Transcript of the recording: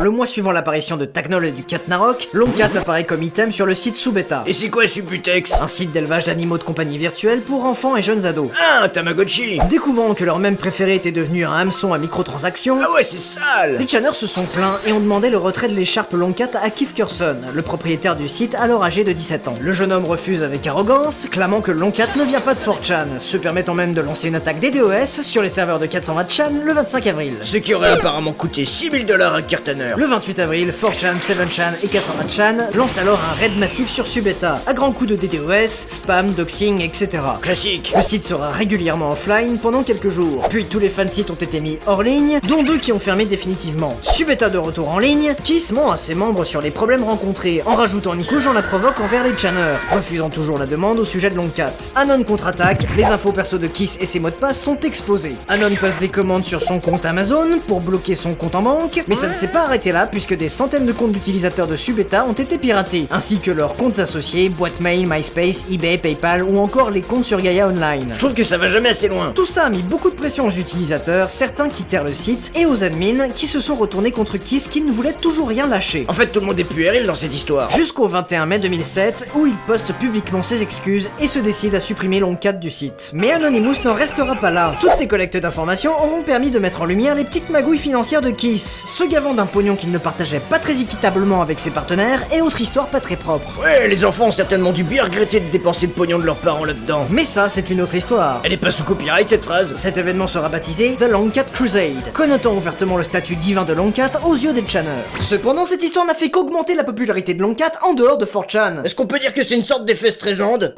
Le mois suivant l'apparition de Tagnol et du Cat Narok, Longcat apparaît comme item sur le site Subeta. Et c'est quoi Subutex? Un site d'élevage d'animaux de compagnie virtuelle pour enfants et jeunes ados. Ah, un Tamagotchi. Découvrant que leur même préféré était devenu un hameçon à microtransactions, Ah ouais, c'est sale. les channers se sont plaints et ont demandé le retrait de l'écharpe Longcat à Keith Curson, le propriétaire du site alors âgé de 17 ans. Le jeune homme refuse avec arrogance, clamant que Longcat ne vient pas de 4chan, se permettant même de lancer une attaque DDoS sur les serveurs de 420chan le 25 avril. Ce qui aurait apparemment coûté 6000 $ à Kirtaner. Le 28 avril, 4chan, 7chan et 420chan lancent alors un raid massif sur Subeta, à grands coups de DDoS, spam, doxing, etc. Classique. Le site sera régulièrement offline pendant quelques jours, puis tous les fansites ont été mis hors ligne, dont 2 qui ont fermé définitivement. Subeta de retour en ligne, Kiss ment à ses membres sur les problèmes rencontrés, en rajoutant une couche dans la provoque envers les channers, refusant toujours la demande au sujet de Longcat. Anon contre-attaque, les infos perso de Kiss et ses mots de passe sont exposés. Anon passe des commandes sur son compte Amazon pour bloquer son compte en banque, mais ça ne s'est pas arrêté là puisque des centaines de comptes d'utilisateurs de Subeta ont été piratés, ainsi que leurs comptes associés, boîte mail, MySpace, eBay, PayPal ou encore les comptes sur Gaia Online. Je trouve que ça va jamais assez loin. Tout ça a mis beaucoup de pression aux utilisateurs, certains quittèrent le site, et aux admins qui se sont retournés contre Kiss qui ne voulait toujours rien lâcher. En fait, tout le monde est puéril dans cette histoire. Jusqu'au 21 mai 2007, où il poste publiquement ses excuses et se décide à supprimer Longcat du site. Mais Anonymous n'en restera pas là. Toutes ces collectes d'informations auront permis de mettre en lumière les petites magouilles financières de Kiss, se gavant d'un pognon qu'il ne partageait pas très équitablement avec ses partenaires, et autre histoire pas très propre. Ouais, les enfants ont certainement dû bien regretter de dépenser le pognon de leurs parents là-dedans. Mais ça, c'est une autre histoire. Elle est pas sous copyright cette phrase. Cet événement sera baptisé The Longcat Crusade, connotant ouvertement le statut divin de Longcat aux yeux des channers. Cependant, cette histoire n'a fait qu'augmenter la popularité de Longcat en dehors de 4chan. Est-ce qu'on peut dire que c'est une sorte d'effet Streisand?